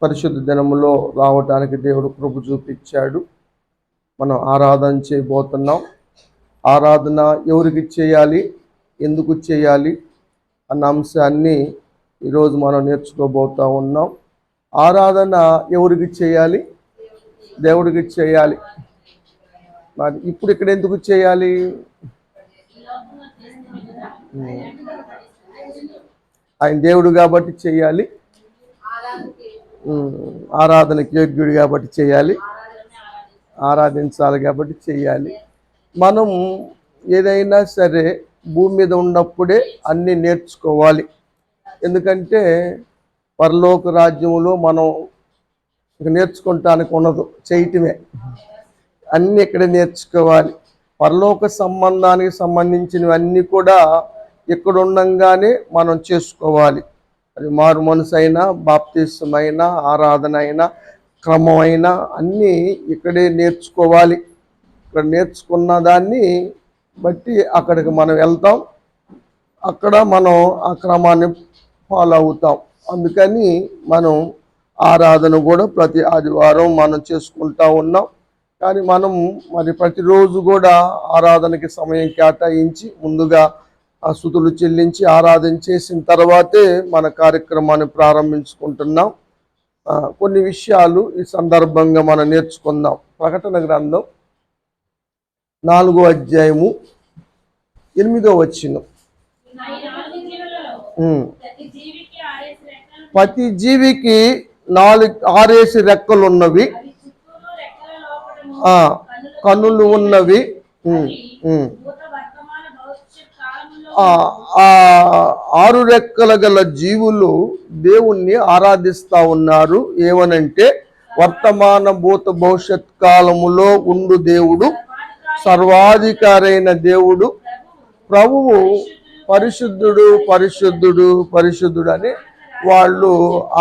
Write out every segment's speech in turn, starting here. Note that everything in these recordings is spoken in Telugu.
పరిశుద్ధ దినములో రావటానికి దేవుడు కృప చూపించాడు. మనం ఆరాధన చేయబోతున్నాం. ఆరాధన ఎవరికి చేయాలి, ఎందుకు చేయాలి అన్న అంశాన్ని ఈరోజు మనం నేర్చుకోబోతూ ఉన్నాం. ఆరాధన ఎవరికి చేయాలి? దేవుడికి చేయాలి. మరి ఇప్పుడు ఇక్కడ ఎందుకు చేయాలి? ఆయన దేవుడు కాబట్టి చేయాలి, ఆరాధనకి యోగ్యుడు కాబట్టి చేయాలి, ఆరాధించాలి కాబట్టి చేయాలి. మనం ఏదైనా సరే భూమి మీద ఉన్నప్పుడే అన్నీ నేర్చుకోవాలి. ఎందుకంటే పరలోక రాజ్యంలో మనం నేర్చుకుంటానికి ఉండదు, చేయటమే. అన్నీ ఇక్కడే నేర్చుకోవాలి. పరలోక సంబంధానికి సంబంధించినవన్నీ కూడా ఇక్కడ ఉండంగానే మనం చేసుకోవాలి. అది మారు మనసు అయినా, బాప్తిస్మమైన, ఆరాధన అయినా, క్రమమైనా అన్నీ ఇక్కడే నేర్చుకోవాలి. ఇక్కడ నేర్చుకున్న దాన్ని బట్టి అక్కడికి మనం వెళ్తాం, అక్కడ మనం ఆ క్రమాన్ని ఫాలో అవుతాం. అందుకని మనం ఆరాధన కూడా ప్రతి ఆదివారం మనం చేసుకుంటూ ఉన్నాం. కానీ మనం మరి ప్రతిరోజు కూడా ఆరాధనకి సమయం కేటాయించి ముందుగా స్తుతులు చెల్లించి ఆరాధన చేసిన తర్వాతే మన కార్యక్రమాన్ని ప్రారంభించుకుంటున్నాం. కొన్ని విషయాలు ఈ సందర్భంగా మనం నేర్చుకుందాం. ప్రకటన గ్రంథం 4వ అధ్యాయము 8వ వచనం. ప్రతి జీవికి 6 రెక్కలు ఉన్నవి, కన్నులు ఉన్నవి. 6 రెక్కల గల జీవులు దేవుణ్ణి ఆరాధిస్తూ ఉన్నారు. ఏమనంటే, వర్తమాన భూత భవిష్యత్ కాలములో ఉండు దేవుడు, సర్వాధికారైన దేవుడు, ప్రభువు పరిశుద్ధుడు పరిశుద్ధుడు పరిశుద్ధుడు అని వాళ్ళు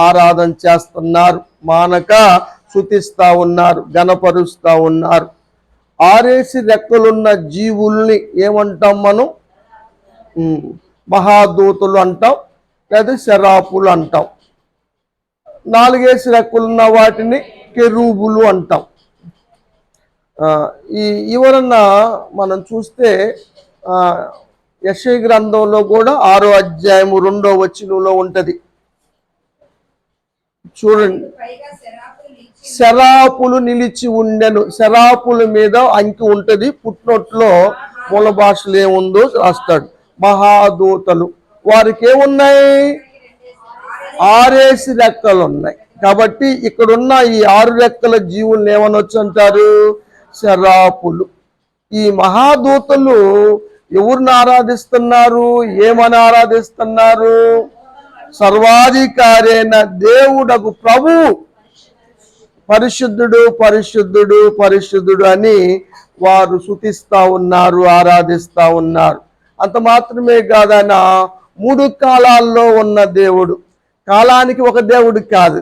ఆరాధన చేస్తున్నారు. మానక స్తుతిస్తూ ఉన్నారు, గణపరుస్తూ ఉన్నారు. 6 రెక్కలున్న జీవుల్ని ఏమంటాం మనం? మహాదూతలు అంటాం, లేదా శరాపులు అంటాం. 4 రెక్కలున్న వాటిని కెరూబులు అంటాం. ఈ వివరణ మనం చూస్తే యెషయా గ్రంథంలో కూడా 6వ అధ్యాయము 2వ వచనంలో ఉంటది. చూడండి, శరాపులు నిలిచి ఉండెను. శరాపుల మీద అంకి ఉంటది. పుట్నొట్లో మూల భాషలో ఏముందో రాస్తాడు. మహాదూతలు, వారికి ఏమున్నాయి? 6 రెక్కలు ఉన్నాయి. కాబట్టి ఇక్కడున్న ఈ 6 రెక్కల జీవుల్ని ఏమనొచ్చు అంటారు? శరాపులు. ఈ మహాదూతలు ఎవరిని ఆరాధిస్తున్నారు? ఏమని ఆరాధిస్తున్నారు? సర్వాధికారైన దేవుడగు ప్రభువు పరిశుద్ధుడు పరిశుద్ధుడు పరిశుద్ధుడు అని వారు స్తుతిస్తూ ఉన్నారు, ఆరాధిస్తూ ఉన్నారు. అంత మాత్రమే కాదన 3 కాలాల్లో ఉన్న దేవుడు. కాలానికి ఒక దేవుడు కాదు,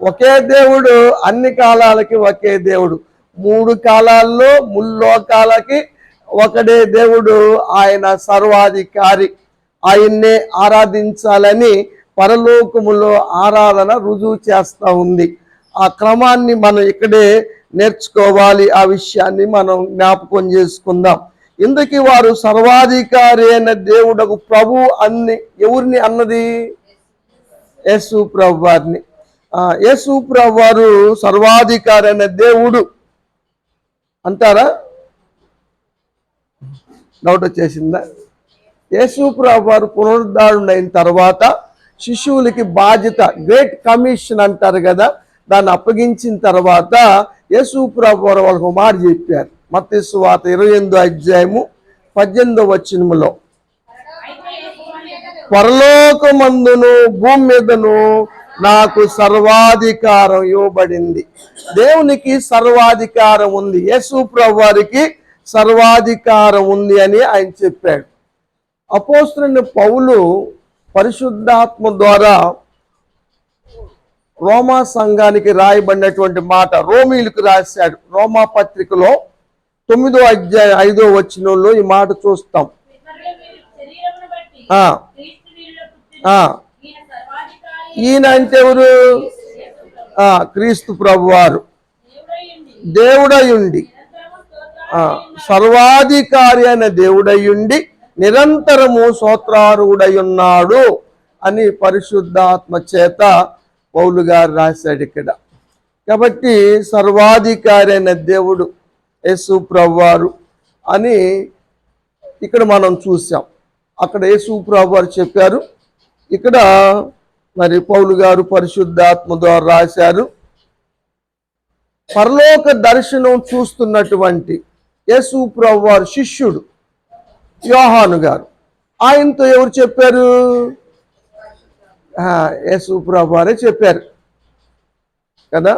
ఒకే దేవుడు. అన్ని కాలాలకి ఒకే దేవుడు. 3 కాలాల్లో ముల్లోకాలకి ఒకడే దేవుడు. ఆయన సర్వాధికారి. ఆయన్నే ఆరాధించాలని పరలోకములో ఆరాధన రుజువు చేస్తూ ఉంది. ఆ క్రమాన్ని మనం ఇక్కడే నేర్చుకోవాలి. ఆ విషయాన్ని మనం జ్ఞాపకం చేసుకుందాం. ఇందుకు వారు సర్వాధికారి అయిన దేవుడకు ప్రభు అన్ని ఎవరిని అన్నది? యేసు ప్రభు వారిని. యేసు ప్రభు వారు సర్వాధికారి అయిన దేవుడు అంటారా? డౌట్ వచ్చేసిందా? యేసు ప్రభు వారు పునరుద్ధరణైన తర్వాత శిశువులకి బాధ్యత, గ్రేట్ కమిషన్ అంటారు కదా, దాన్ని అప్పగించిన తర్వాత యేసు ప్రభు వారు వాళ్ళకు మాట చెప్పారు. మత్తయి సువార్త 28వ అధ్యాయము 18వ వచనములో, పరలోకమందును భూమి మీదను నాకు సర్వాధికారం ఇవ్వబడింది. దేవునికి సర్వాధికారం ఉంది, యేసు ప్రభు వారికి సర్వాధికారం ఉంది అని ఆయన చెప్పాడు. అపోస్తలుడైన పౌలు పరిశుద్ధాత్మ ద్వారా రోమా సంఘానికి రాయబడినటువంటి మాట రోమీయులకు రాశాడు. రోమా పత్రికలో 9వ అధ్యాయం 5వ వచనంలో ఈ మాట చూస్తాం. ఈయన అంటే ఎవరు? క్రీస్తు ప్రభువారు దేవుడయుండి సర్వాధికారి అయిన దేవుడయుండి నిరంతరము స్తోత్రార్హుడయున్నాడు అని పరిశుద్ధాత్మ చేత పౌలు గారు రాశాడు ఇక్కడ. కాబట్టి సర్వాధికారి అయిన దేవుడు యేసు ప్రభువారు అని ఇక్కడ మనం చూసాం. అక్కడ యేసు ప్రభువారు చెప్పారు, ఇక్కడ మరి పౌలు గారు పరిశుద్ధాత్మ ద్వారా రాశారు. పరలోక దర్శనం చూస్తున్నటువంటి యేసు ప్రభువారు శిష్యుడు యోహాను గారు, ఆయనతో ఎవరు చెప్పారు? యేసు ప్రభువారే చెప్పారు కదా.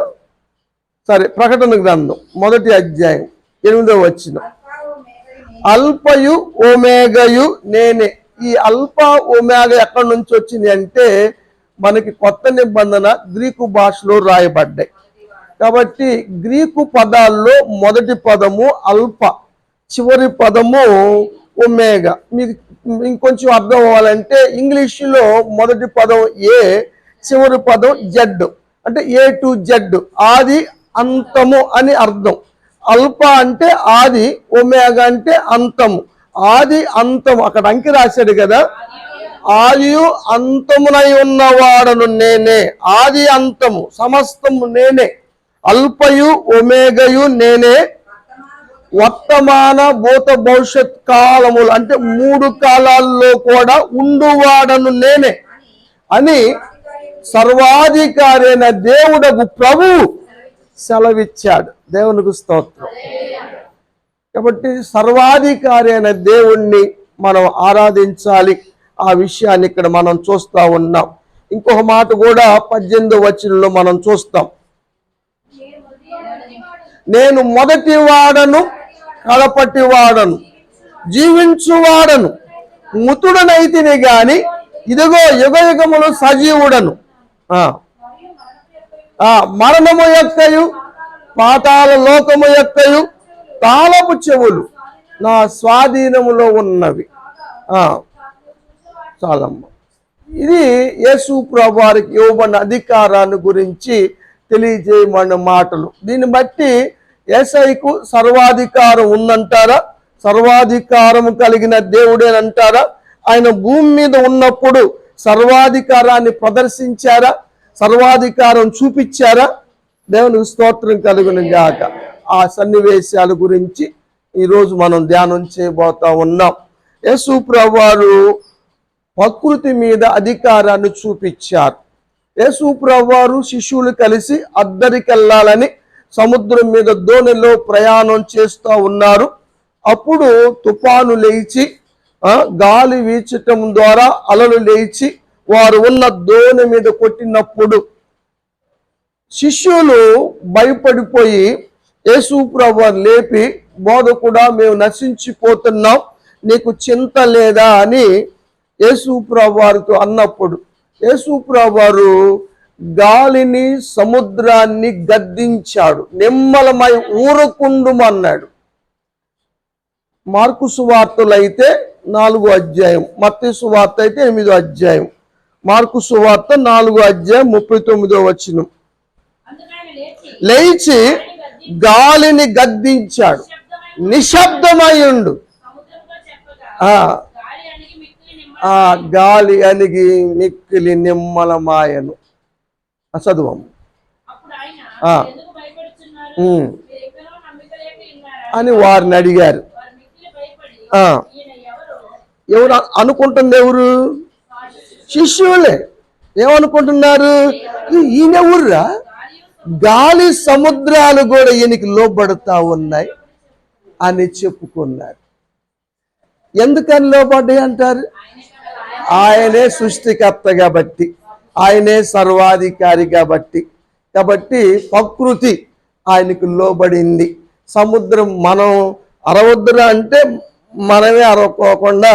సరే, ప్రకటన గ్రంథం 1వ అధ్యాయం 8వ వచనం, అల్పయు ఒమేగయు నేనే. ఈ అల్ప ఒమేగా ఎక్కడి నుంచి వచ్చింది అంటే మనకి కొత్త నిబంధన గ్రీకు భాషలో రాయబడ్డాయి. కాబట్టి గ్రీకు పదాల్లో మొదటి పదము అల్ప, చివరి పదము ఒమేగా. మీకు ఇంకొంచెం అర్థం అవ్వాలంటే ఇంగ్లీషులో మొదటి పదం ఏ, చివరి పదం జెడ్, అంటే ఏ టు జెడ్, ఆది అంతము అని అర్థం. అల్ప అంటే ఆది, ఒమేగా అంటే అంతము. ఆది అంతము అక్కడ అంకి రాశాడు కదా, ఆదియు అంతమునై ఉన్నవాడను నేనే. ఆది అంతము సమస్తము నేనే. అల్పయు ఒమేగయు నేనే, వర్తమాన భూత భవిష్యత్ కాలములు అంటే 3 కాలాల్లో కూడా ఉండువాడను నేనే అని సర్వాధికారి అయిన దేవుడకు ప్రభువు సెలవిచ్చాడు. దేవునికి స్తోత్రం. కాబట్టి సర్వాధికారి అయిన దేవుణ్ణి మనం ఆరాధించాలి. ఆ విషయాన్ని ఇక్కడ మనం చూస్తా ఉన్నాం. ఇంకొక మాట కూడా 18వ వచనంలో మనం చూస్తాం, నేను మొదటి వాడను కడపటి వాడను జీవించువాడను, మృతుడనైతిని గాని ఇదిగో యుగ యుగములు సజీవుడను, మరణము యొక్కయు పాతాళ లోకము యొక్కయు తాళపు చెవులు నా స్వాధీనములో ఉన్నవి. చాలమ్మ. ఇది యేసు ప్రభువారికి ఇవ్వబడిన అధికారాన్ని గురించి తెలియజేయమన్న మాటలు. దీన్ని బట్టి యేసయ్యకు సర్వాధికారం ఉందంటారా? సర్వాధికారం కలిగిన దేవుడేనంటారా? ఆయన భూమి మీద ఉన్నప్పుడు సర్వాధికారాన్ని ప్రదర్శించారా? సర్వాధికారం చూపించారా? దేవునికి స్తోత్రం కలుగును గాక. ఆ సన్నివేశాల గురించి ఈరోజు మనం ధ్యానం చేయబోతా ఉన్నాం. యేసు ప్రభువారు ప్రకృతి మీద అధికారాన్ని చూపించారు. యేసు ప్రభువారు శిష్యులు కలిసి అద్దరికెళ్ళాలని సముద్రం మీద దోణిలో ప్రయాణం చేస్తూ ఉన్నారు. అప్పుడు తుఫాను లేచి గాలి వీచటం ద్వారా అలలు లేచి వారు ఉన్న దోణి మీద కొట్టినప్పుడు శిష్యులు భయపడిపోయి యేసు ప్రభువారు లేపి, బోధకుడా మేము నశించిపోతున్నాం, నీకు చింత లేదా అని యేసు ప్రభువారితో అన్నప్పుడు యేసు ప్రభువారు గాలిని సముద్రాన్ని గద్దించాడు, నిమ్మలమై ఊరకుండుమన్నాడు. మార్కు సువార్తలు అయితే 4వ అధ్యాయం, మత్తయి సువార్త అయితే 8వ అధ్యాయం. మార్కు సువార్త 4వ అధ్యాయం 39వ వచనం, లేచి గాలిని గద్దించాడు, నిశ్శబ్దమయ్యుండు. గాలి అణిగి మిక్కిలి నిమ్మలమాయను. చదువము అని వారిని అడిగారు. ఎవరు అనుకుంటుంది? ఎవరు? శిష్యులే. ఏమనుకుంటున్నారు? ఈయనెవర్రా? గాలి సముద్రాలు కూడా ఈయనకి లోబడుతూ ఉన్నాయి అని చెప్పుకున్నారు. ఎందుకని లోబడ్డాయి అంటారు? ఆయనే సృష్టికర్త కాబట్టి, ఆయనే సర్వాధికారి కాబట్టి. ప్రకృతి ఆయనకు లోబడింది. సముద్రం మనం అరవద్దురా అంటే మనమే అరవకోకుండా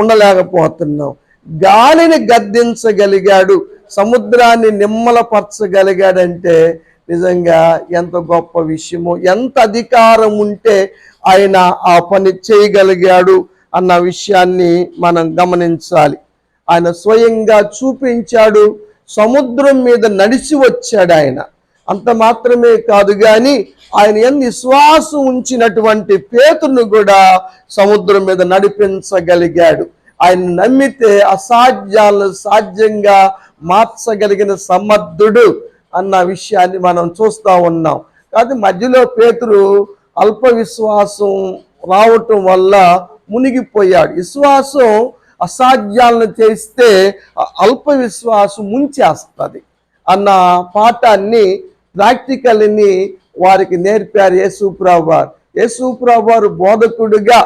ఉండలేకపోతున్నాం. గాలిని గద్దించగలిగాడు, సముద్రాన్ని నిమ్మలపరచగలిగాడంటే నిజంగా ఎంత గొప్ప విషయమో, ఎంత అధికారం ఉంటే ఆయన ఆ పని చేయగలిగాడు అన్న విషయాన్ని మనం గమనించాలి. ఆయన స్వయంగా చూపించాడు. సముద్రం మీద నడిచి వచ్చాడు. ఆయన అంత మాత్రమే కాదు కానీ ఆయన యందు విశ్వాసం ఉంచినటువంటి పేతురును కూడా సముద్రం మీద నడిపించగలిగాడు. ఆయన నమ్మితే అసాధ్యాలను సాధ్యంగా మార్చగలిగిన సమర్థుడు అన్న విషయాన్ని మనం చూస్తూ ఉన్నాం. కాబట్టి మధ్యలో పేతురు అల్ప విశ్వాసం రావటం వల్ల మునిగిపోయాడు. విశ్వాసం అసాధ్యాలను చేస్తే అల్ప విశ్వాసం ముంచేస్తుంది అన్న పాఠాన్ని ప్రాక్టికల్ని వారికి నేర్పారు యేసుప్రభువు వారు. యేసుప్రభువు వారు బోధకుడిగా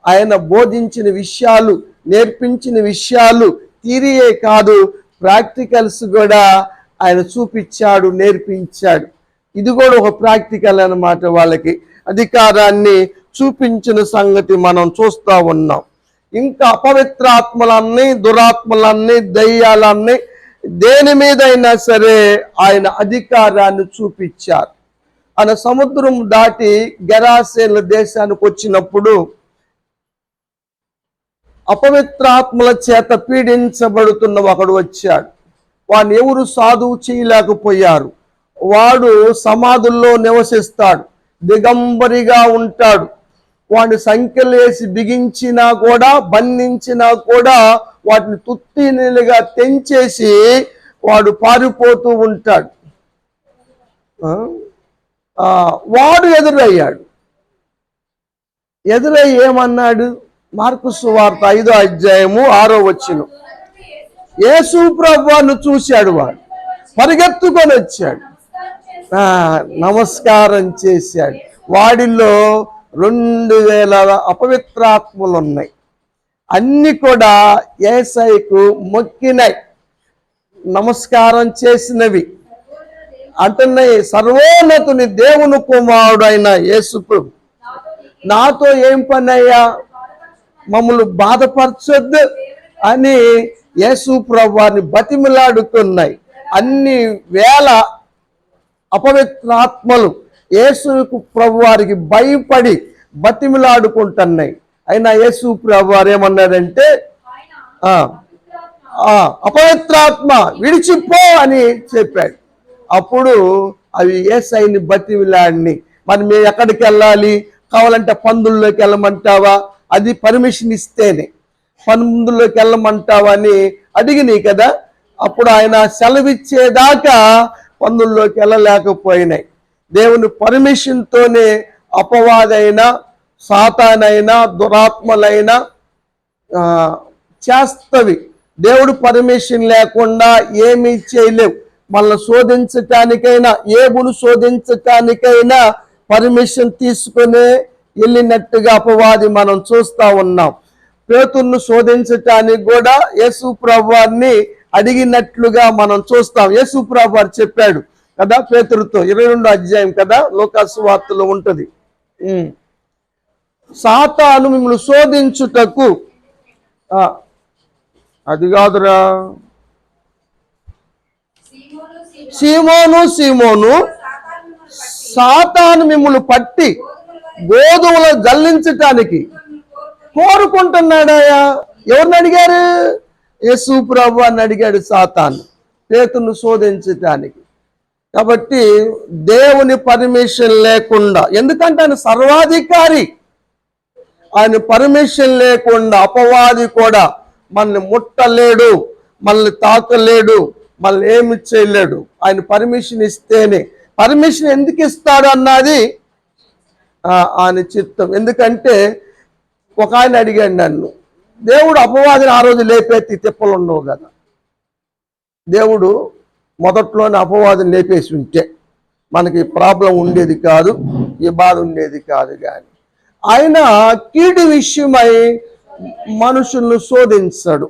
ఆయన బోధించిన విషయాలు, నేర్పించిన విషయాలు థియరీయే కాదు, ప్రాక్టికల్స్ కూడా ఆయన చూపించాడు, నేర్పించాడు. ఇది కూడా ఒక ప్రాక్టికల్ అన్నమాట. వాళ్ళకి అధికారాన్ని చూపించిన సంగతి మనం చూస్తూ ఉన్నాం. ఇంకా అపవిత్రాత్మలన్నీ, దురాత్మలన్నీ, దయ్యాలన్నీ దేని మీదైనా సరే ఆయన అధికారాన్ని చూపించారు. ఆయన సముద్రం దాటి గెరాసేనుల దేశానికి వచ్చినప్పుడు అపవిత్రాత్మల చేత పీడించబడుతున్న ఒకడు వచ్చాడు. వాడిని ఎవరు సాధువు చేయలేకపోయారు. వాడు సమాధుల్లో నివసిస్తాడు, దిగంబరిగా ఉంటాడు. వాడిని సంఖ్యలేసి బిగించినా కూడా, బంధించినా కూడా వాటిని తుత్తినీలుగా తెంచేసి వాడు పారిపోతూ ఉంటాడు. వాడు ఎదురయ్యాడు. ఎదురై ఏమన్నాడు? మార్కు సువార్త 5వ అధ్యాయము 6వ వచనం. యేసు ప్రభువును చూశాడు. వాడు పరిగెత్తుకొని వచ్చాడు, నమస్కారం చేశాడు. వాడిలో 2000 అపవిత్రాత్మలు ఉన్నాయి. అన్ని కూడా యేసయ్యకు మొక్కినాయి, నమస్కారం చేసినవి. అంటున్నాయి, సర్వోన్నతుని దేవుని కుమారుడైన యేసు ప్రభు, నాతో ఏం పని అయ్యా, మమ్మల్ని బాధపరచొద్దు అని యేసు ప్రభు వారిని బతిమిలాడుతున్నాయి. అన్ని వేల అపవిత్రాత్మలు యేసు ప్రభు వారికి భయపడి బతిమిలాడుకుంటున్నాయి. అయినా యేసు ప్రభు వారు ఏమన్నాడంటే, అపవిత్రాత్మ విడిచిపో అని చెప్పాడు. అప్పుడు అవి యేసయ్యని బతిమిలాడిని. మరి మేము ఎక్కడికి వెళ్ళాలి? కావాలంటే పందుల్లోకి వెళ్ళమంటావా? అది పర్మిషన్ ఇస్తేనే. పందుల్లోకి వెళ్ళమంటావా అని అడిగినాయి కదా. అప్పుడు ఆయన సెలవిచ్చేదాకా పందుల్లోకి వెళ్ళలేకపోయినాయి. దేవుని పర్మిషన్తోనే అపవాదైనా, సాతానైనా, దురాత్మలైనా చేస్తవి. దేవుడు పర్మిషన్ లేకుండా ఏమీ చేయలేవు. మనల్ని శోధించటానికైనా, ఏబును శోధించటానికైనా పర్మిషన్ తీసుకునే వెళ్ళినట్టుగా అపవాది మనం చూస్తూ ఉన్నాం. పేతురును శోధించటానికి కూడా యేసు ప్రభువారిని అడిగినట్లుగా మనం చూస్తాం. యేసు ప్రభువారు చెప్పాడు కదా పేతురుతో, 22వ అధ్యాయం కదా, లూకాసు వార్తలో ఉంటుంది. సాతాను మిమ్మల్ని శోధించుటకు, అది కాదురా, సీమోను సాతాను మిమ్మల్ని పట్టి గోధుమలు జల్లించటానికి కోరుకుంటున్నాడాయా. ఎవరిని అడిగారు? యేసు ప్రభు అని అడిగాడు సాతాను, పేతురును శోధించటానికి. కాబట్టి దేవుని పర్మిషన్ లేకుండా, ఎందుకంటే ఆయన సర్వాధికారి, ఆయన పర్మిషన్ లేకుండా అపవాది కూడా మనల్ని ముట్టలేడు, మనల్ని తాకలేడు, మనల్ని ఏమి చేయలేడు. ఆయన పర్మిషన్ ఇస్తేనే. పర్మిషన్ ఎందుకు ఇస్తాడు అన్నది ఆయన చిత్తం. ఎందుకంటే ఒక ఆయన అడిగాడు నన్ను, దేవుడు అపవాదిని ఆ రోజు లేపేసి తిప్పలు ఉండవు కదా. దేవుడు మొదట్లోనే అపవాదిని లేపేసి ఉంటే మనకి ప్రాబ్లం ఉండేది కాదు, ఈ బాధ ఉండేది కాదు. కానీ ఆయన కీడు విషయమై మనుషులను శోధించాడు.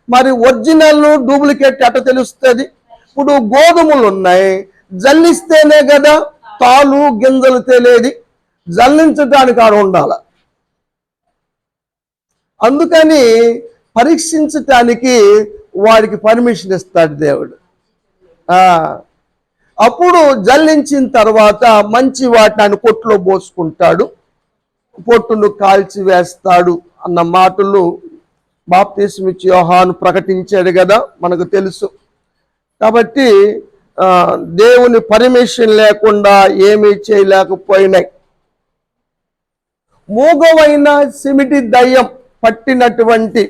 మరి ఒరిజినల్ డూప్లికేట్ ఎట్ట తెలుస్తుంది? ఇప్పుడు గోధుమలు ఉన్నాయి, జల్లిస్తేనే కదా తాలు గింజలు తెలియదు, జల్లించడానికి ఆడ ఉండాల. అందుకని పరీక్షించటానికి వాడికి పర్మిషన్ ఇస్తాడు దేవుడు. అప్పుడు జల్లించిన తర్వాత మంచి వాటిని కొట్లో పోసుకుంటాడు, పొట్టును కాల్చి వేస్తాడు అన్న మాటలు బాప్తిస్మిచ్చి యోహాను ప్రకటించాడు కదా, మనకు తెలుసు. కాబట్టి దేవుని పర్మిషన్ లేకుండా ఏమీ చేయలేకపోయినాయి. మూగవైన సిమిటి దయ్యం పట్టినటువంటి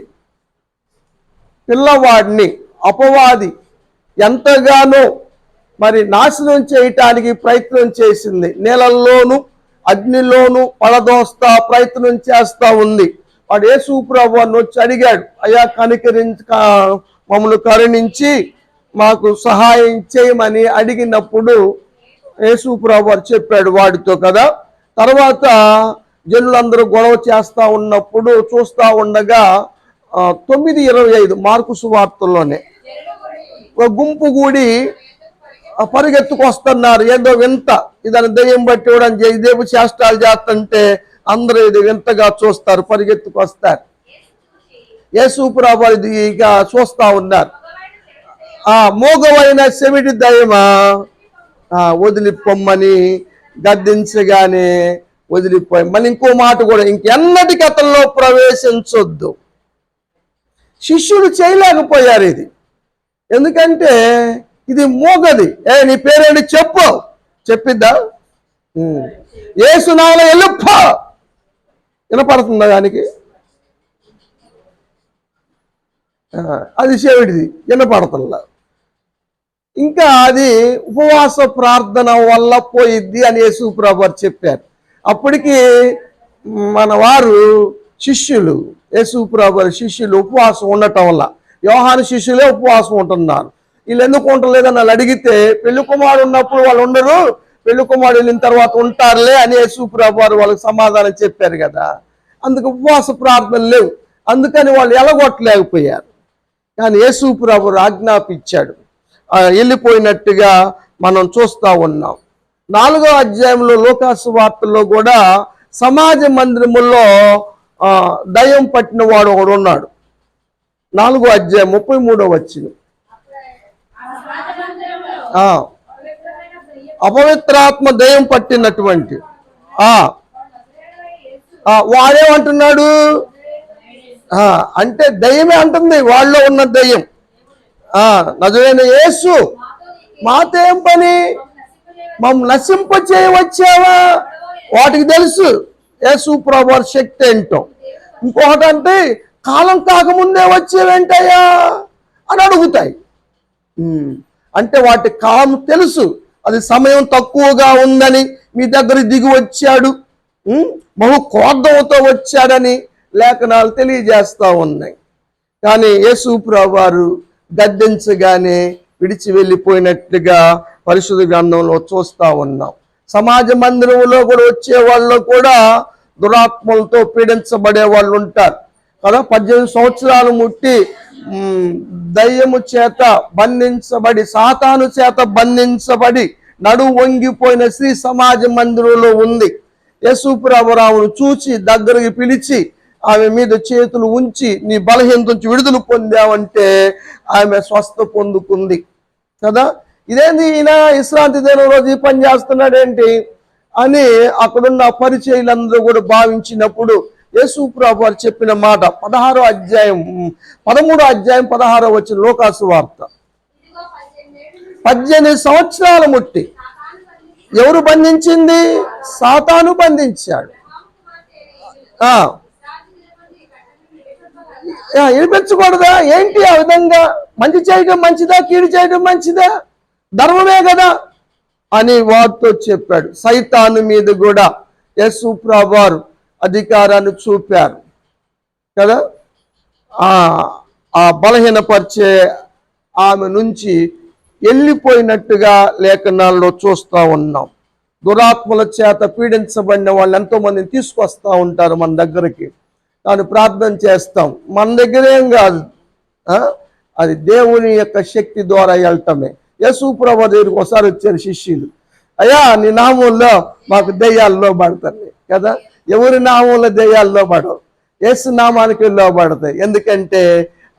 పిల్లవాడిని అపవాది ఎంతగానో మరి నాశనం చేయటానికి ప్రయత్నం చేసింది. నీళ్ళల్లోనూ అగ్నిలోనూ పడదోస్తా ప్రయత్నం చేస్తా ఉంది. వాడు యేసు ప్రభువుని వచ్చి అడిగాడు, అయ్యా మమ్మల్ని కరుణించి మాకు సహాయం చేయమని అడిగినప్పుడు యేసు ప్రభువు చెప్పాడు వాడితో కదా. తర్వాత జనులందరూ గొడవ చేస్తా ఉన్నప్పుడు చూస్తా ఉండగా 9:25 మార్కు సువార్తల్లోనే ఒక గుంపు కూడి పరిగెత్తుకొస్తున్నారు. ఏదో వింత, ఇదని దెయ్యం బట్టి ఇదేపు చేష్టాలు చేస్తుంటే అందరూ ఇది వింతగా చూస్తారు, పరిగెత్తుకొస్తారు. యేసు ప్రభువు ఇది ఇక చూస్తా ఉన్నారు. మోగవైన సెమిటి దయ్యమా వదిలిపోమ్మని గద్దించగానే వదిలిపోయి, మళ్ళీ ఇంకో మాట కూడా, ఇంకెన్నటికి అతనిలో ప్రవేశించొద్దు. శిష్యులు చేయలేకపోయారు ఇది. ఎందుకంటే ఇది మోగది. నీ పేరేంటి చెప్పు, చెప్పిద్దా? యేసునామములో వెళ్ళిపో. వినపడుతుందా దానికి? అది చెవిటిది, వినపడుతుందా? ఇంకా అది ఉపవాస ప్రార్థన వల్ల పోయిద్ది అని యేసు ప్రభువు చెప్పారు. అప్పటికి మన వారు శిష్యులు, యేసు ప్రభువు శిష్యులు ఉపవాసం ఉండటం వల్ల, యోహాను శిష్యులే ఉపవాసం ఉంటున్నారు. వీళ్ళు ఎందుకు ఉండలేదని వాళ్ళు అడిగితే, పెళ్లి కుమారుడు ఉన్నప్పుడు వాళ్ళు ఉండరు, పెళ్లి కుమారుడు వెళ్ళిన తర్వాత ఉంటారులే అని యేసు ప్రభువు వాళ్ళకి సమాధానం చెప్పారు కదా. అందుకు ఉపవాస ప్రార్థనలు లేవు, అందుకని వాళ్ళు ఎలగొట్టలేకపోయారు. కానీ యేసు ప్రభువు ఆజ్ఞాపించాడు, వెళ్ళిపోయినట్టుగా మనం చూస్తూ ఉన్నాం. 4వ అధ్యాయంలో లోకాసు వార్తల్లో కూడా సమాజ మందిరములో దయ్యం పట్టిన వాడు ఒకడు ఉన్నాడు. 4వ అధ్యాయం 33వ వచనం. అపవిత్రాత్మ దయ్యం పట్టినటువంటి వాడేమంటున్నాడు అంటే దయ్యమే అంటుంది, వాళ్ళలో ఉన్న దయ్యం. నజరేయుడైన యేసు మాతో ఏం పని, మమ్మల్ని నశింప చేయవచ్చావా? వాటికి తెలుసు యేసు ప్రభువు శక్తి ఏంటో. ఇంకొకటి అంటే కాలం కాకముందే వచ్చేవేంటయ్యా అని అడుగుతాయి. అంటే వాటి కాలం తెలుసు, అది సమయం తక్కువగా ఉందని మీ దగ్గర దిగి వచ్చాడు, బహు క్రోధంతో వచ్చాడని లేఖనాలు తెలియజేస్తూ ఉన్నాయి. కానీ యేసు ప్రభువు గద్దించగానే విడిచి వెళ్ళిపోయినట్లుగా పరిశుద్ధ గ్రంథంలో చూస్తూ ఉన్నాం. సమాజ మందిరంలో కూడా వచ్చే వాళ్ళు కూడా దురాత్మలతో పీడించబడే వాళ్ళు ఉంటారు కదా. 18 సంవత్సరాలు ముట్టి దయ్యము చేత బంధించబడి, సాతాను చేత బంధించబడి నడుము వంగిపోయిన స్త్రీ సమాజ మందిరంలో ఉంది. యేసు ప్రభువును చూచి దగ్గరికి పిలిచి ఆమె మీద చేతులు ఉంచి, నీ బలహీనత నుంచి విడుదల పొందావంటే ఆమె స్వస్థ పొందుకుంది కదా. ఇదేంది ఈయన విశ్రాంతి దినం రోజు ఈ పని చేస్తున్నాడేంటి అని అక్కడున్న పరిచయులందరూ కూడా భావించినప్పుడు యేసు ప్రభువు చెప్పిన మాట 13వ అధ్యాయం 16వ వచనం లోకాసు వార్త. 18 సంవత్సరాల ముట్టి ఎవరు బంధించింది? సాతాను బంధించాడు. వినిపించకూడదా ఏంటి? ఆ విధంగా మంచి చేయడం మంచిదా, కీడు చేయడం మంచిదా? ధర్మమే కదా అని వారితో చెప్పాడు. సైతాను మీద కూడా యేసు ప్రభువు అధికారాన్ని చూపారు కదా. ఆ బలహీనపరిచే ఆమె నుంచి వెళ్ళిపోయినట్టుగా లేఖనాల్లో చూస్తూ ఉన్నాం. దురాత్మల చేత పీడించబడిన వాళ్ళు ఎంతో మందిని తీసుకొస్తూ ఉంటారు మన దగ్గరికి. దాన్ని ప్రార్థన చేస్తాం, మన దగ్గరేం కాదు, అది దేవుని యొక్క శక్తి ద్వారా వెళ్ళటమే. యేసు ప్రభువు దగ్గరికి ఒకసారి వచ్చారు శిష్యులు, అయ్యా నీ నామంలో మాకు దెయ్యాలు లోబడతాయి కదా. ఎవరి నామంలో దెయ్యాలు లోబడవు, యేసు నామానికి లోబడతాయి. ఎందుకంటే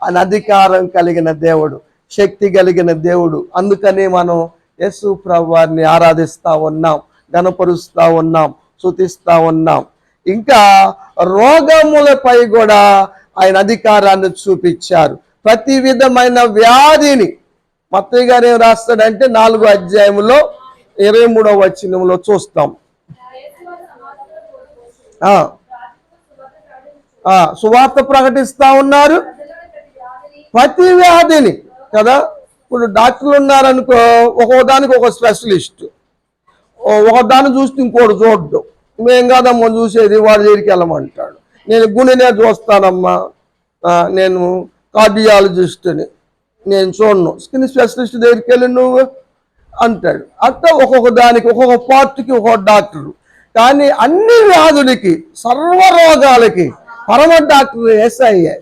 ఆయన అధికారం కలిగిన దేవుడు, శక్తి కలిగిన దేవుడు. అందుకని మనం యేసు ప్రభువుని ఆరాధిస్తూ ఉన్నాం, గణపరుస్తూ ఉన్నాం, స్తుతిస్తూ ఉన్నాం. ఇంకా రోగములపై కూడా ఆయన అధికారాన్ని చూపించారు. ప్రతి విధమైన వ్యాధిని మత్తయి గారు ఏం రాస్తాడంటే 4వ అధ్యాయంలో 23వ వచనంలో చూస్తాం. సువార్త ప్రకటిస్తా ఉన్నారు ప్రతి వ్యాధిని కదా. ఇప్పుడు డాక్టర్లు ఉన్నారనుకో, ఒక్కోదానికి ఒక స్పెషలిస్ట్, ఒకదాన్ని చూస్తే ఇంకోటి చూడడం. మేం కాదమ్మా చూసేది, వాడి దగ్గరికి వెళ్ళమంటాడు. నేను గుణినే చూస్తానమ్మా, నేను కార్డియాలజిస్ట్ని, నేను చూడను, స్కిన్ స్పెషలిస్ట్ దగ్గరికి వెళ్ళి నువ్వు అంటాడు. అట్లా ఒక్కొక్క దానికి ఒక్కొక్క పార్ట్కి ఒక్కొక్క డాక్టరు. కానీ అన్ని వ్యాధులకి సర్వరోగాలకి పరమ డాక్టర్ యేసయ్యే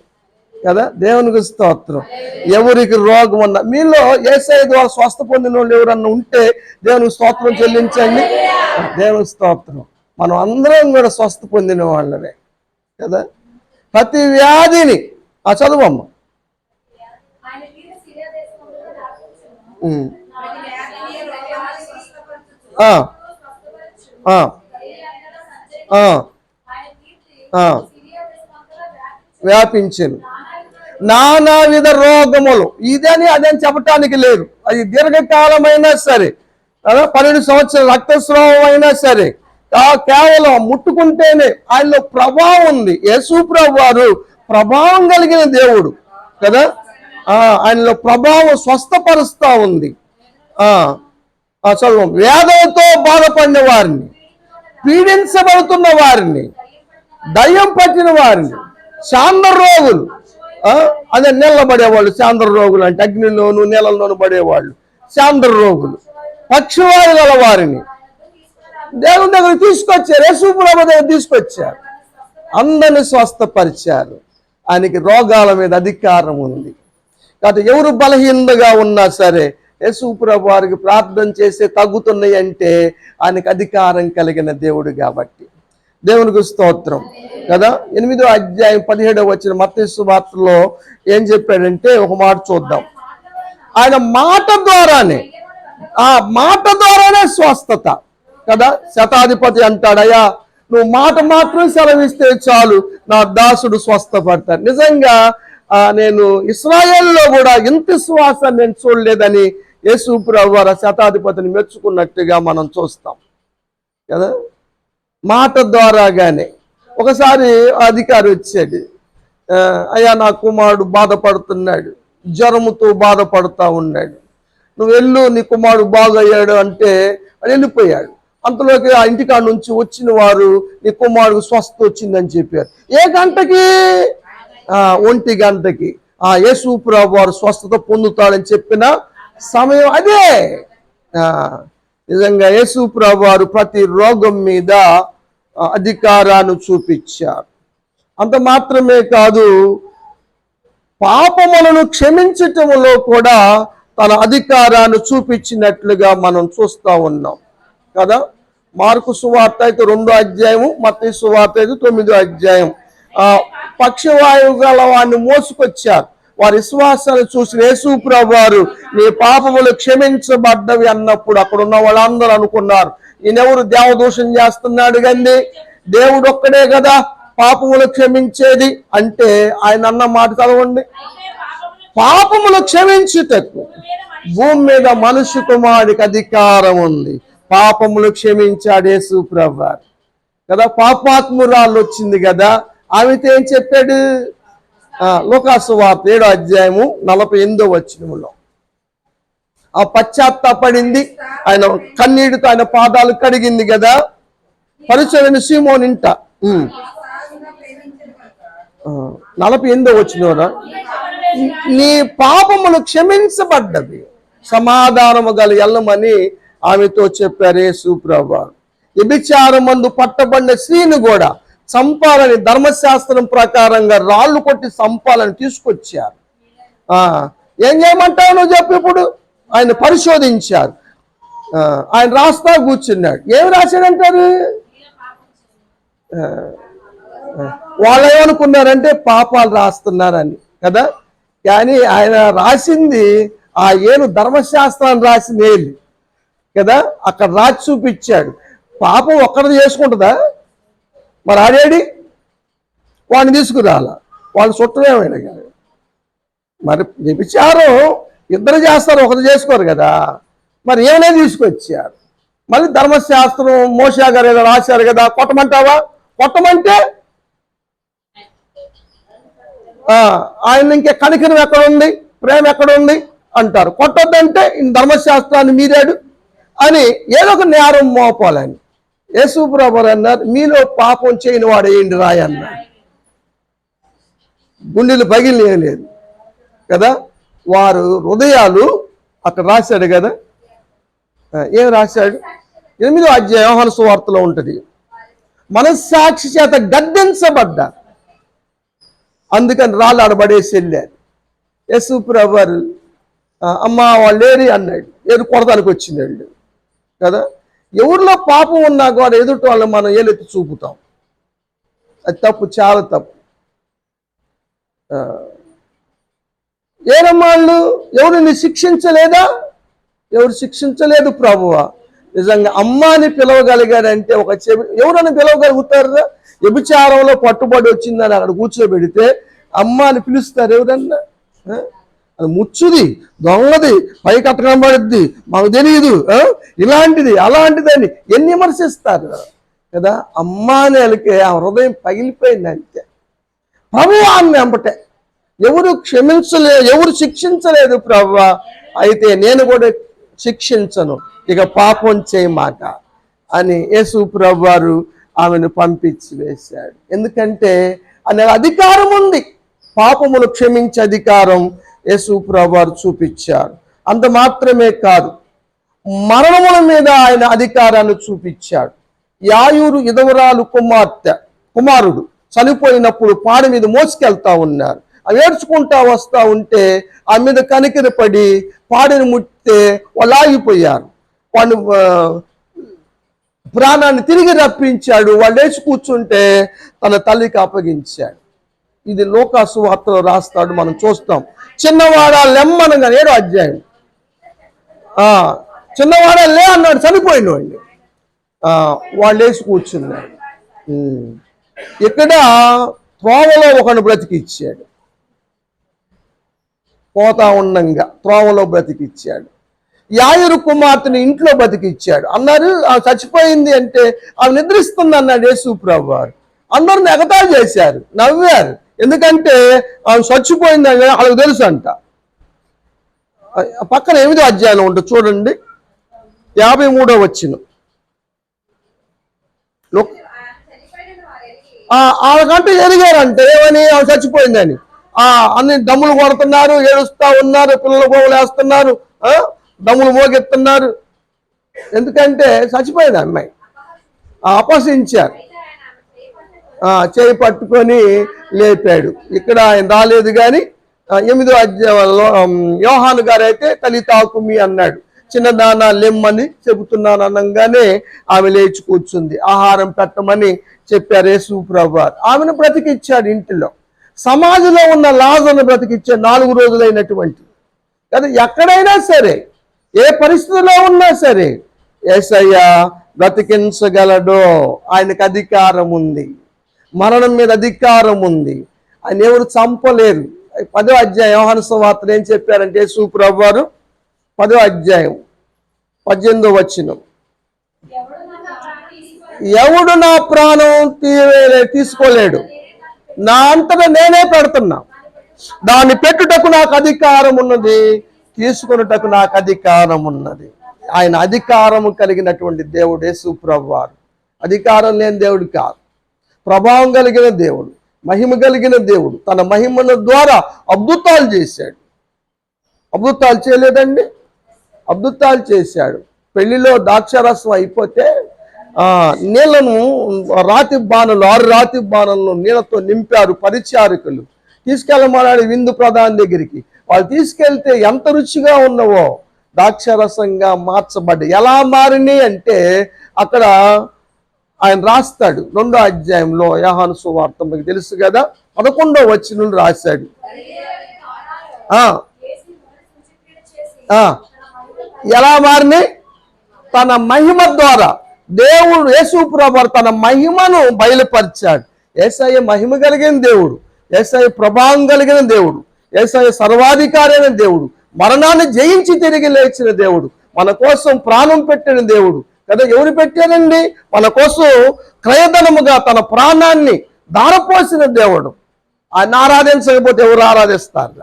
కదా. దేవునికి స్తోత్రం. ఎవరికి రోగం ఉన్నా మీలో యేసయ్య ద్వారా స్వస్థ పొందిన వాళ్ళు ఎవరన్నా ఉంటే దేవునికి స్తోత్రం చెల్లించండి. దేవునికి స్తోత్రం. మనం అందరం కూడా స్వస్థ పొందిన వాళ్ళనే కదా. ప్రతి వ్యాధిని చదువమ్మ. వ్యాపించను నానా విధ రోగములు. ఇదని అదని చెప్పటానికి లేదు. అది దీర్ఘకాలమైనా సరే, 12 సంవత్సరాల రక్తస్రావం అయినా సరే, కేవలం ముట్టుకుంటేనే ఆయనలో ప్రభావం ఉంది. యేసు ప్రభువు వారు ప్రభావం కలిగిన దేవుడు కదా. ఆయనలో ప్రభావం స్వస్థపరుస్తూ ఉంది. చదువు. వేదంతో బాధపడిన వారిని, పీడించబడుతున్న వారిని, దయ్యం పట్టిన వారిని, చాంద్ర రోగులు, అదే నీళ్ళ పడేవాళ్ళు చాంద్ర రోగులు అంటే అగ్నిలోను నీళ్ళలోను పడేవాళ్ళు చాంద్ర రోగులు, పక్షవాయు గల వారిని దేవుని దగ్గర తీసుకొచ్చారు. యేసు ప్రభువు దగ్గర తీసుకొచ్చారు. అందరిని స్వస్థపరిచారు. ఆయనకి రోగాల మీద అధికారం ఉంది. కాబట్టి ఎవరు బలహీనంగా ఉన్నా సరే యేసు ప్రభువు వారికి ప్రార్థన చేస్తే తగ్గుతున్నాయి అంటే ఆయనకి అధికారం కలిగిన దేవుడు కాబట్టి దేవునికి స్తోత్రం కదా. 8వ అధ్యాయం 17వ వచనం మత్తయి సువార్తలో ఏం చెప్పాడంటే ఒక మాట చూద్దాం. ఆయన మాట ద్వారానే, మాట ద్వారానే స్వస్థత కదా. శతాధిపతి అంటాడు, అయ్యా నువ్వు మాట మాత్రం సెలవిస్తే చాలు, నా దాసుడు స్వస్థపడతాడు. నిజంగా నేను ఇశ్రాయేలులో కూడా ఇంత శ్వాసాన్ని నేను చూడలేదని యేసు ప్రభువు వారు శతాధిపతిని మెచ్చుకున్నట్టుగా మనం చూస్తాం కదా. మాట ద్వారాగానే. ఒకసారి అధికారి వచ్చాడు, అయ్యా నా కుమారుడు బాధపడుతున్నాడు, జ్వరముతో బాధపడుతూ ఉన్నాడు, నువ్వు వెళ్ళు నీ కుమారుడు బాగయ్యాడు అంటే వెళ్ళిపోయాడు. అంతలోకి ఆ ఇంటికాడ నుంచి వచ్చిన వారు నీ కుమారుడు స్వస్థ వచ్చిందని చెప్పారు. ఏ గంటకి? 1 గంటకి యేసు ప్రభువు వారు స్వస్థత పొందుతాడని చెప్పిన సమయం అదే. నిజంగా యేసు ప్రభువు వారు ప్రతి రోగం మీద అధికారాన్ని చూపించారు. అంత మాత్రమే కాదు, పాపములను క్షమించటంలో కూడా తన అధికారాన్ని చూపించినట్లుగా మనం చూస్తూ ఉన్నాం కదా. మార్కు సువార్త అయితే 2వ అధ్యాయము, మత్తయి సువార్త అయితే 9వ అధ్యాయం. పక్షవాయువు గల వారిని మోసుకొచ్చారు. వారి విశ్వాసాన్ని చూసి యేసు ప్రభువు వారు నీ పాపములు క్షమించబడ్డవి అన్నప్పుడు అక్కడ ఉన్న వాళ్ళందరూ అనుకున్నారు, ఈయనెవరు దేవదూషణ చేస్తున్నాడు కండి, దేవుడు ఒక్కడే కదా పాపములు క్షమించేది అంటే ఆయన అన్న మాట చదవండి. పాపములు క్షమించుటకు భూమి మీద మనుష్య కుమారుడికి అధికారం ఉంది. పాపములు క్షమించాడు యేసు ప్రభువు వారు కదా. పాపాత్మురాలు వచ్చింది కదా, ఆమెతో ఏం చెప్పాడు? లూకాసు వార్త 7వ అధ్యాయము 48వ వచనములో పశ్చాత్తాపడింది, ఆయన కన్నీటితో ఆయన పాదాలు కడిగింది కదా. పరిచయమైన సీమోను ఇంట 48వ వచనంలో నీ పాపములు క్షమించబడ్డవి, సమాధానము గల ఎల్లమని ఆమెతో చెప్పారు యేసు ప్రభువు వారు. వ్యభిచారం మందు పట్టబడిన స్త్రీని కూడా చంపాలని ధర్మశాస్త్రం ప్రకారంగా రాళ్ళు కొట్టి చంపాలని తీసుకొచ్చారు. ఏం చేయమంటావు నువ్వు చెప్పు. ఇప్పుడు ఆయన పరిశోధించారు. ఆయన రాస్తా కూర్చున్నాడు. ఏమి రాశాడంటారు? వాళ్ళు ఏమనుకున్నారంటే పాపాలు రాస్తున్నారని కదా. కానీ ఆయన రాసింది ఏను ధర్మశాస్త్రాన్ని రాసిన ఏళ్ళు కదా. అక్కడ రాసి చూపించాడు. పాపం ఒక్కరిది చేసుకుంటుందా? మరి ఆడేడి వాడిని తీసుకురాల, వాళ్ళు చుట్టమేమైనా కానీ. మరి వ్యభిచారం ఇద్దరు చేస్తారు, ఒకరు చేసుకోరు కదా. మరి ఏమైనా తీసుకొచ్చారు. మళ్ళీ ధర్మశాస్త్రం మోషే గారు ఏదో రాశారు కదా, కొట్టమంటావా? కొట్టమంటే ఆయన ఇంకే కనికరం ఎక్కడుంది, ప్రేమ ఎక్కడుంది అంటారు. కొట్టొద్దంటే ధర్మశాస్త్రాన్ని మీరాడు అని ఏదో ఒక నేరం మోపాలని. యేసు ప్రభువు అన్నారు, మీలో పాపం చేయని వాడు ఏంటి రాయి అన్నాడు. గుండెలు పగిలిలేదు కదా, వారు హృదయాలు అక్కడ రాశాడు కదా. ఏం రాశాడు? 8వ అధ్యాయం యోహాను సువార్తలో ఉంటుంది. మనస్సాక్షి చేత గద్దించబడ్డా, అందుకని రాళ్ళు ఆడబడేసి వెళ్ళారు. యేసు ప్రభువు అమ్మ వాళ్ళు ఏరి అన్నాడు. ఏరు కొడతానికి వచ్చింది కదా. ఎవరిలో పాపం ఉన్నా కూడా ఎదుటి వాళ్ళు మనం ఏలెత్తి చూపుతాం. అది తప్పు, చాలా తప్పు. ఏరమ్మాళ్ళు ఎవరిని శిక్షించలేదా? ఎవరు శిక్షించలేదు ప్రభువా. నిజంగా అమ్మ అని పిలవగలిగాడంటే ఒక ఎవరని పిలవగలుగుతారా? వ్యభిచారంలో పట్టుబడి వచ్చిందని అక్కడ కూర్చోబెడితే అమ్మ అని పిలుస్తారు ఎవరన్నా? అది ముచ్చుది, దొంగది, పై కట్టకనబడుద్ది, మాకు తెలియదు, ఇలాంటిది అలాంటిది అని ఎన్ని విమర్శిస్తారు కదా. అమ్మ అని వాళ్ళకి ఆ హృదయం పగిలిపోయింది అంతే. ప్రభువా అని వెంబటే ఎవరు ఎవరు శిక్షించలేదు ప్రభువా, అయితే నేను కూడా శిక్షించను, ఇక పాపం చేయమాట అని యేసు ప్రభు వారు ఆమెను పంపించి వేశాడు. ఎందుకంటే అనే అధికారం ఉంది, పాపమును క్షమించే అధికారం యేసు ప్రభు వారు చూపించారు. అంత మాత్రమే కాదు, మరణముల మీద ఆయన అధికారాన్ని చూపించాడు. యాయూరు విధవరాలు కుమారుడు చనిపోయినప్పుడు పాడి మీద మోసుకెళ్తా ఉన్నారు. అవి ఏడ్చుకుంటా వస్తూ ఉంటే ఆ మీద కనికరపడి పాడిని ముట్టితే వాళ్ళు ఆగిపోయారు. వాళ్ళు ప్రాణాన్ని తిరిగి రప్పించాడు. వాళ్ళు లేచి కూర్చుంటే తన తల్లికి అప్పగించాడు. ఇది లూకా సువార్తలో రాస్తాడు, మనం చూస్తాం. చిన్నవాడా లెమ్మనగా 7వ అధ్యాయం, చిన్నవాడా లే అన్నాడు చనిపోయిన వాడిని. వాళ్ళు లేచి కూర్చున్నాడు. ఇక్కడ త్రోవలో ఒకడు బ్రతికిచ్చాడు, పోతా ఉండంగా త్రోవలో బ్రతికిచ్చాడు. యాయూరు కుమార్తెని ఇంట్లో బతికిచ్చాడు. అన్నారు ఆమె చచ్చిపోయింది అంటే ఆమె నిద్రిస్తుంది అన్నాడు యేసు ప్రభు వారు. అందరిని ఎగతాళి చేశారు, నవ్వారు. ఎందుకంటే ఆమె చచ్చిపోయిందని వాళ్ళకి తెలుసు అంట. పక్కన 8వ అధ్యాయం ఉంటుంది చూడండి, 53వ వచనం. ఆమెకంటే ఎరిగారంటే ఏమని, ఆమె చచ్చిపోయిందని. అన్ని దమ్ములు కొడుతున్నారు, ఏడుస్తా ఉన్నారు, పిల్లలు గోవులు వేస్తున్నారు, దమ్ములు మోగెత్తున్నారు. ఎందుకంటే చచ్చిపోయింది అమ్మాయి. అపహసించారు, చేయి పట్టుకొని లేపాడు. ఇక్కడ ఆయన రాలేదు కానీ 8వ అధ్యాయంలో యోహాను గారు అయితే తలితాకుమి అన్నాడు, చిన్నదాన లెమ్మని చెబుతున్నాను అనగానే ఆమె లేచి కూర్చుంది. ఆహారం పెట్టమని చెప్పారు యేసు ప్రభువారు. ఆమెను బ్రతికిచ్చాడు ఇంటిలో. సమాజంలో ఉన్న లాజరును బ్రతికిచ్చాడు 4 రోజులైనటువంటి కదా. ఎక్కడైనా సరే, ఏ పరిస్థితిలో ఉన్నా సరే యేసయ్య బ్రతికించగలడు. ఆయనకు అధికారం ఉంది, మరణం మీద అధికారం ఉంది. ఆయన ఎవరు చంపలేరు. 10వ అధ్యాయం యోహాను సువార్తలో ఏం చెప్పారంటే యేసు ప్రభువారు 10వ అధ్యాయం 18వ వచనం, ఎవడు నా ప్రాణం తీసుకోలేడు, నా అంతటా నేనే పెడుతున్నా, దాన్ని పెట్టుటకు నాకు అధికారం ఉన్నది, తీసుకొనుటకు నాకు అధికారం ఉన్నది. ఆయన అధికారము కలిగినటువంటి దేవుడు యేసు ప్రభువారు. అధికారం లేని దేవుడు కాదు, ప్రభావం కలిగిన దేవుడు, మహిమ కలిగిన దేవుడు. తన మహిమల ద్వారా అద్భుతాలు చేశాడు. అద్భుతాలు చేయలేదండి, అద్భుతాలు చేశాడు. పెళ్లిలో ద్రాక్షారసం అయిపోతే నీళ్లను 6 రాతి బాణలను నీళ్ళతో నింపారు పరిచారకులు. తీసుకెళ్ళమన్నాడు విందు ప్రధాని దగ్గరికి. వాళ్ళు తీసుకెళ్తే ఎంత రుచిగా ఉన్నవో ద్రాక్షారసంగా మార్చబడ్డాయి. ఎలా మారినాయి అంటే అక్కడ ఆయన రాస్తాడు 2వ అధ్యాయంలో యోహాను సువార్త, మీకు తెలుసు కదా, 11వ వచనం రాశాడు. ఎలా మారినాయి? తన మహిమ ద్వారా దేవుడు యేసు ప్రభువు తన మహిమను బయలుపరిచాడు. యేసయ్య మహిమ కలిగిన దేవుడు, యేసయ్య ప్రభావం కలిగిన దేవుడు, యేసయ్య సర్వాధికారి అయిన దేవుడు, మరణాన్ని జయించి తిరిగి లేచిన దేవుడు, మన కోసం ప్రాణం పెట్టిన దేవుడు కదా. ఎవరు పెట్టారండి? మన కోసం క్రయధనముగా తన ప్రాణాన్ని ధారపోసిన దేవుడు. ఆయన ఆరాధించకపోతే ఎవరు ఆరాధిస్తారు?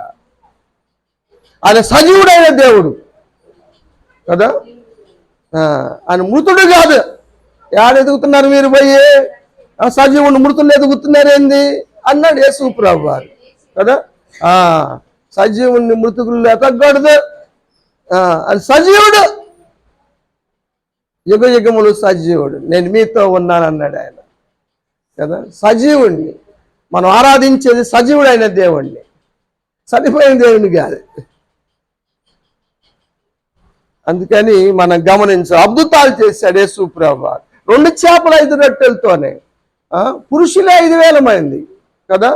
ఆయన సజీవుడైన దేవుడు కదా. ఆయన మృతుడు కాదు. ఎవరు ఎదుగుతున్నారు మీరు పోయి? సజీవుడు మృతులు ఎదుగుతున్నారేంది అన్నాడు యేసు ప్రభువు వారు కదా. సజీవుడిని మృతుకులు ఎతకూడదు. అది సజీవుడు, యుగ యుగములు సజీవుడు, నేను మీతో ఉన్నాను అన్నాడు ఆయన కదా. సజీవుడిని మనం ఆరాధించేది సజీవుడైన దేవుణ్ణి, చనిపోయిన దేవుని కాదు. అందుకని మనం గమనించాలి. అద్భుతాలు చేశాడు యేసు ప్రభువు. 2 చేపలు 5 రొట్టెలతోనే పురుషులే 5,000 మంది కదా.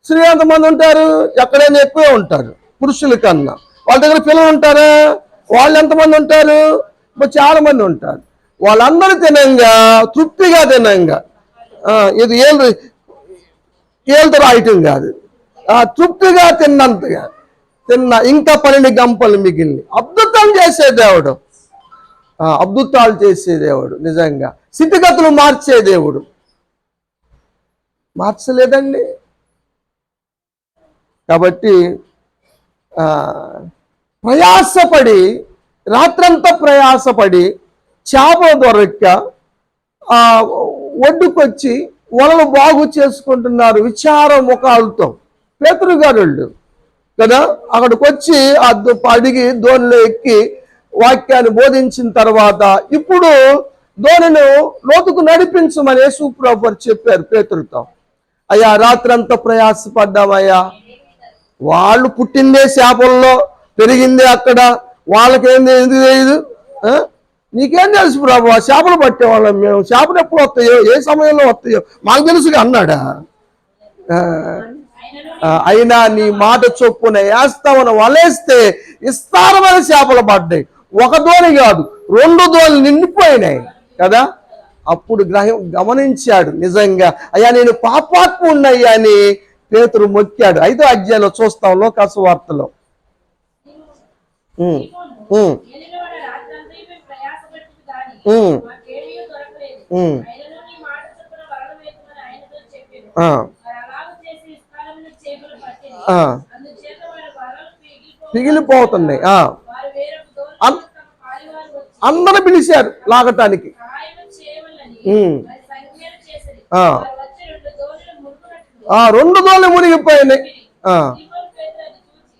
స్త్రీ ఎంతమంది ఉంటారు? ఎక్కడైనా ఎక్కువే ఉంటారు పురుషుల కన్నా. వాళ్ళ దగ్గర పిల్లలు ఉంటారా? వాళ్ళు ఎంతమంది ఉంటారు? చాలా మంది ఉంటారు. వాళ్ళందరూ తినంగా, తృప్తిగా తినంగా, ఇది ఏళ్ళతో రాయటం కాదు, తృప్తిగా తిన్నంతగా ఇంకా 12 గంపలు మిగిలిన. అద్భుతం చేసే దేవుడు, అద్భుతాలు చేసే దేవుడు, నిజంగా స్థితిగతులు మార్చే దేవుడు. మార్చలేదండి. కాబట్టి ప్రయాసపడి, రాత్రంతా ప్రయాసపడి చేప దొరక్క ఒడ్డుకొచ్చి వలలు బాగు చేసుకుంటున్నారు విచార ముఖాలతో పేతురు గారు కదా. అక్కడికి వచ్చి అడిగి దోణిలో ఎక్కి వాక్యాన్ని బోధించిన తర్వాత ఇప్పుడు దోణిను లోతుకు నడిపించమని యేసు ప్రభువు చెప్పారు పేతురుతో. అయ్యా రాత్రంతా ప్రయాసపడ్డామయ్యా, వాళ్ళు పుట్టిందే చేపల్లో, పెరిగిందే అక్కడ, వాళ్ళకేంది ఎందుకు తెలియదు? నీకేం తెలుసు ప్రభు? చేపలు పట్టేవాళ్ళం మేము, చేపలు ఎప్పుడు వస్తాయో, ఏ సమయంలో వస్తాయో మాకు తెలుసుగా అన్నాడా. అయినా నీ మాట చొప్పున వేస్తామని వలేస్తే విస్తారమైన చేపలు పడ్డాయి. 1 దోణి కాదు, 2 దోణులు నిండిపోయినాయి కదా. అప్పుడు గమనించాడు, నిజంగా అయ్యా నేను పాపాత్ముడినయ్యా అని పేతురు మొక్కాడు. 5వ అధ్యాయంలో చూస్తాం లోకాసు వార్తలో. పిగిలిపోతున్నాయి. అందరూ పిలిచారు లాగటానికి. 2 దోణులు మునిగిపోయినాయి.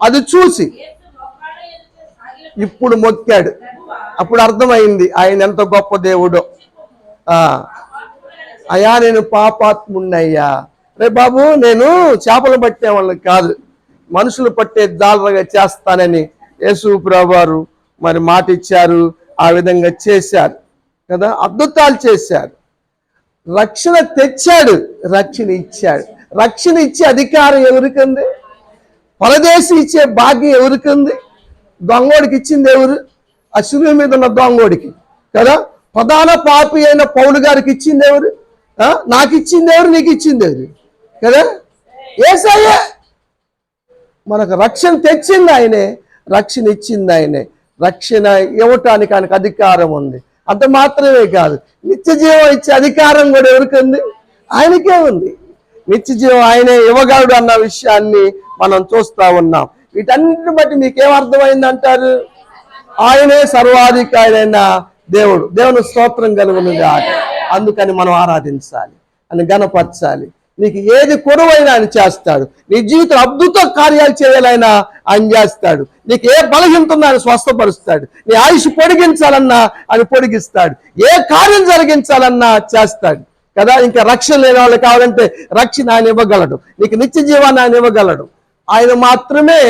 అది చూసి ఇప్పుడు మొక్కాడు. అప్పుడు అర్థమైంది ఆయన ఎంత గొప్ప దేవుడో. అయ్యా నేను పాపాత్మున్నయ్యా, రే బాబు నేను చేపలు పట్టే వాళ్ళకి కాదు, మనుషులు పట్టే జాలరగా చేస్తానని యేసు ప్రభువారు మరి మాట ఇచ్చారు. ఆ విధంగా చేశారు కదా. అద్భుతాలు చేశారు. రక్షణ తెచ్చాడు, రక్షణ ఇచ్చాడు. రక్షణ ఇచ్చే అధికారం ఎవరికంది? పరదేశి ఇచ్చే భాగ్యం ఎవరికంది? దొంగోడికి ఇచ్చింది ఎవరు? ఆ శిలువ మీద ఉన్న దొంగోడికి కదా. ప్రధాన పాపి అయిన పౌలు గారికి ఇచ్చింది ఎవరు? నాకు ఇచ్చింది ఎవరు? నీకు ఇచ్చింది ఎవరు కదా? యేసయ్యే. మనకు రక్షణ తెచ్చింది ఆయనే, రక్షణ ఇచ్చింది ఆయనే. రక్షణ ఇవ్వటానికి ఆయనకు అధికారం ఉంది. అంత మాత్రమే కాదు, నిత్య జీవం ఇచ్చే అధికారం కూడా ఎవరికంది? ఆయనకే ఉంది. నిత్య జీవం ఆయనే ఇవ్వగలడు అన్న విషయాన్ని మనం చూస్తా ఉన్నాం. వీటన్నిటిని బట్టి మీకేమర్థమైంది అంటారు? ఆయనే సర్వాధికారి అయిన దేవుడు. దేవుని స్తోత్రం కలుగునుగా. అందుకని మనం ఆరాధించాలి, అని గణపరచాలి. నీకు ఏది కొరువైనా ఆయన చేస్తాడు. నీ జీవితం అద్భుత కార్యాలు చేయాలైనా ఆయన చేస్తాడు. నీకు ఏ బలహీనత ఉన్నా ఆయన స్వస్థపరుస్తాడు. నీ ఆయుష్ పొడిగించాలన్నా ఆయన పొడిగిస్తాడు. ఏ కార్యం జరిగించాలన్నా చేస్తాడు కదా. ఇంకా రక్షణ లేని వాళ్ళు కావాలంటే రక్షణ ఆయన ఇవ్వగలడు. నీకు నిత్య జీవాన్ని ఆయన ఇవ్వగలడు. ఆయన మాత్రమే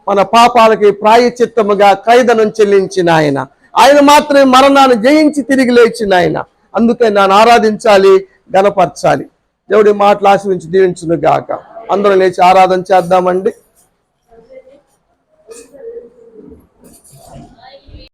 మన పాపాలకి ప్రాయశ్చిత్తముగా క్రయధనం చెల్లించిన ఆయన. ఆయన మాత్రమే మరణాన్ని జయించి తిరిగి లేచిన ఆయన. అందుకే నన్ను ఆరాధించాలి, గణపరచాలి. దేవుడి మాటలు ఆశీర్వదించి దీవించును గాక. అందరూ లేచి ఆరాధన చేద్దామండి.